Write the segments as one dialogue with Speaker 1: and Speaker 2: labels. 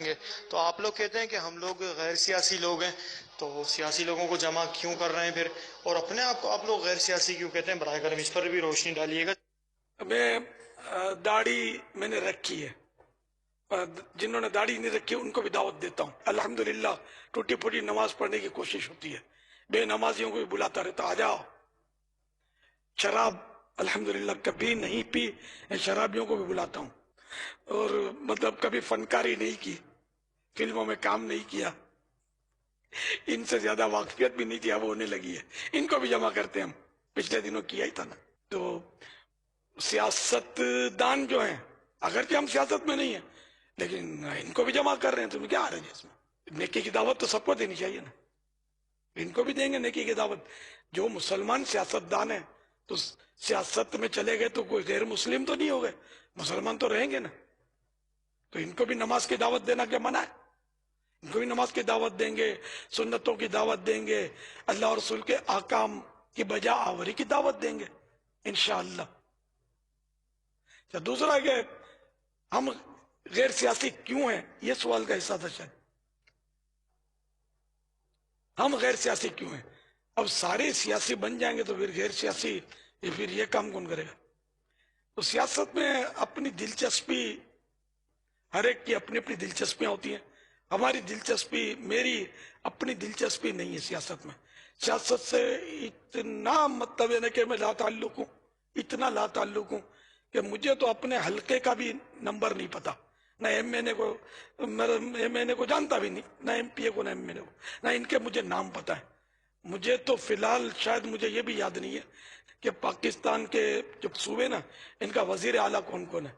Speaker 1: گے۔ تو آپ لوگ کہتے ہیں کہ ہم لوگ غیر سیاسی لوگ ہیں، تو سیاسی لوگوں کو جمع کیوں کر رہے ہیں پھر، اور اپنے آپ کو آپ لوگ غیر سیاسی کیوں کہتے ہیں؟ براہ کرم اس پر بھی روشنی ڈالیے گا۔
Speaker 2: میں داڑھی میں نے رکھی ہے، جنہوں نے داڑھی نہیں رکھی ان کو بھی دعوت دیتا ہوں۔ الحمدللہ ٹوٹی پھوٹی نماز پڑھنے کی کوشش ہوتی ہے، بے نمازیوں کو بھی بلاتا رہتا، آ جاؤ۔ شراب الحمدللہ کبھی نہیں پی، شرابیوں کو بھی بلاتا ہوں، اور مطلب کبھی فنکاری نہیں کی، فلموں میں کام نہیں کیا، ان سے زیادہ واقفیت بھی نہیں تھی، اب ہونے لگی ہے، ان کو بھی جمع کرتے ہیں ہم، پچھلے دنوں کیا ہی تھا نا۔ تو سیاست دان جو ہیں، اگرچہ ہم سیاست میں نہیں ہیں لیکن ان کو بھی جمع کر رہے ہیں، تمہیں کیا آ رہا ہے اس میں؟ نیکی کی دعوت تو سب کو دینی چاہیے نا، ان کو بھی دیں گے نیکی کی دعوت۔ جو مسلمان سیاست دان ہیں تو سیاست میں چلے گئے تو کوئی غیر مسلم تو نہیں ہو گئے، مسلمان تو رہیں گے نا، تو ان کو بھی نماز کی دعوت دینا کیا منع ہے؟ ان کو بھی نماز کی دعوت دیں گے، سنتوں کی دعوت دیں گے، اللہ اور رسول کے احکام کی بجا آوری کی دعوت دیں گے انشاءاللہ۔ دوسرا کہ ہم غیر سیاسی کیوں ہیں، یہ سوال کا حصہ تھا شاید، ہم غیر سیاسی کیوں ہیں؟ اب سارے سیاسی بن جائیں گے تو پھر غیر سیاسی پھر یہ کام کون کرے گا؟ تو سیاست میں اپنی دلچسپی، ہر ایک کی اپنی اپنی دلچسپیاں ہوتی ہیں، ہماری دلچسپی، میری اپنی دلچسپی نہیں ہے سیاست میں۔ سیاست سے اتنا مطلب ہے نا کہ میں لا تعلق ہوں، اتنا لا تعلق ہوں کہ مجھے تو اپنے حلقے کا بھی نمبر نہیں پتا، نہ ایم این اے کو، ایم این اے کو جانتا بھی نہیں، نہ ایم پی اے کو، نہ ایم این اے کو، نہ ان کے مجھے نام پتا ہے۔ مجھے تو فی الحال شاید مجھے یہ بھی یاد نہیں ہے کہ پاکستان کے جو صوبے نا، ان کا وزیر اعلیٰ کون کون ہے۔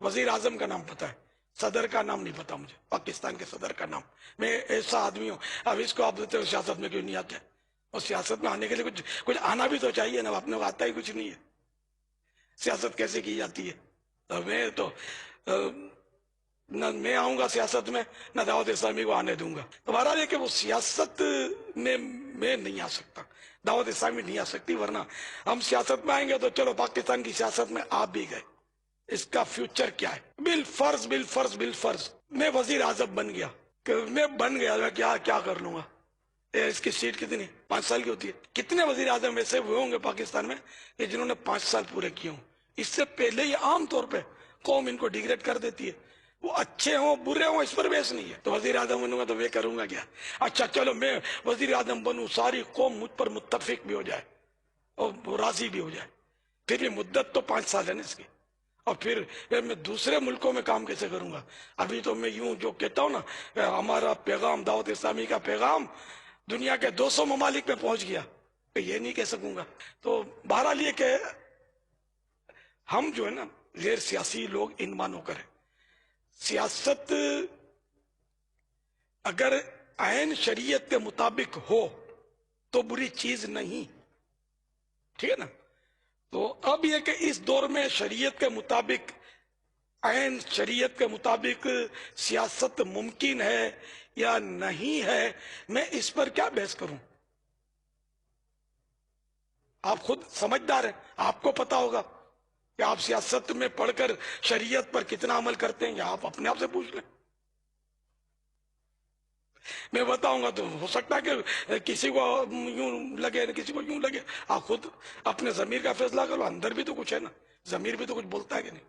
Speaker 2: وزیر اعظم کا نام پتا ہے، صدر کا نام نہیں پتا مجھے، پاکستان کے صدر کا نام۔ میں ایسا آدمی ہوں، اب اس کو آپ دیتے ہو سیاست میں کیوں نہیں آتے؟ اور سیاست میں آنے کے لیے کچھ آنا بھی تو چاہیے نا، اپنے کو آتا ہی کچھ نہیں ہے، سیاست کیسے کی جاتی ہے؟ تو میں تو نہ میں آؤں گا سیاست میں، نہ دعوت اسلامی کو آنے دوں گا۔ تو بہرحال یہ کہ وہ سیاست میں نہیں آ سکتا، دعوت اسلامی نہیں آ سکتی، ورنہ ہم سیاست میں آئیں گے تو چلو پاکستان کی سیاست میں آپ بھی گئے، اس کا فیوچر کیا ہے؟ بالفرض بالفرض بالفرض میں وزیر اعظم بن گیا، کہ میں بن گیا، میں کیا کر لوں گا؟ اس کی سیٹ کتنی؟ 5 سال کی ہوتی ہے۔ کتنے وزیر اعظم ایسے ہوئے ہوں گے پاکستان میں کہ جنہوں نے 5 سال پورے کیے ہوں؟ اس سے پہلے ہی عام طور پہ قوم ان کو ڈیگریڈ کر دیتی ہے، وہ اچھے ہوں برے ہوں اس پر بحث نہیں ہے۔ تو وزیر اعظم بنوں گا تو میں کروں گا کیا؟ اچھا چلو میں وزیر اعظم بنوں، ساری قوم مجھ پر متفق بھی ہو جائے اور راضی بھی ہو جائے، پھر بھی مدت تو 5 سال ہے نا اس کی، اور پھر میں دوسرے ملکوں میں کام کیسے کروں گا؟ ابھی تو میں یوں جو کہتا ہوں نا، ہمارا پیغام، دعوت اسلامی کا پیغام دنیا کے 200 ممالک پہ پہنچ گیا، یہ نہیں کہہ سکوں گا۔ تو بہرحال یہ کہ ہم جو ہے نا غیر سیاسی لوگ ان مانو کریں، سیاست اگر عین شریعت کے مطابق ہو تو بری چیز نہیں، ٹھیک ہے نا؟ تو اب یہ کہ اس دور میں شریعت کے مطابق، عین شریعت کے مطابق سیاست ممکن ہے یا نہیں ہے، میں اس پر کیا بحث کروں؟ آپ خود سمجھدار ہیں، آپ کو پتا ہوگا کہ آپ سیاست میں پڑھ کر شریعت پر کتنا عمل کرتے ہیں، یا آپ اپنے آپ سے پوچھ لیں۔ میں بتاؤں گا تو ہو سکتا ہے کہ کسی کو یوں لگے، کسی کو یوں لگے، آپ خود اپنے ضمیر کا فیصلہ کرو، اندر بھی تو کچھ ہے نا، ضمیر بھی تو کچھ بولتا ہے کہ نہیں؟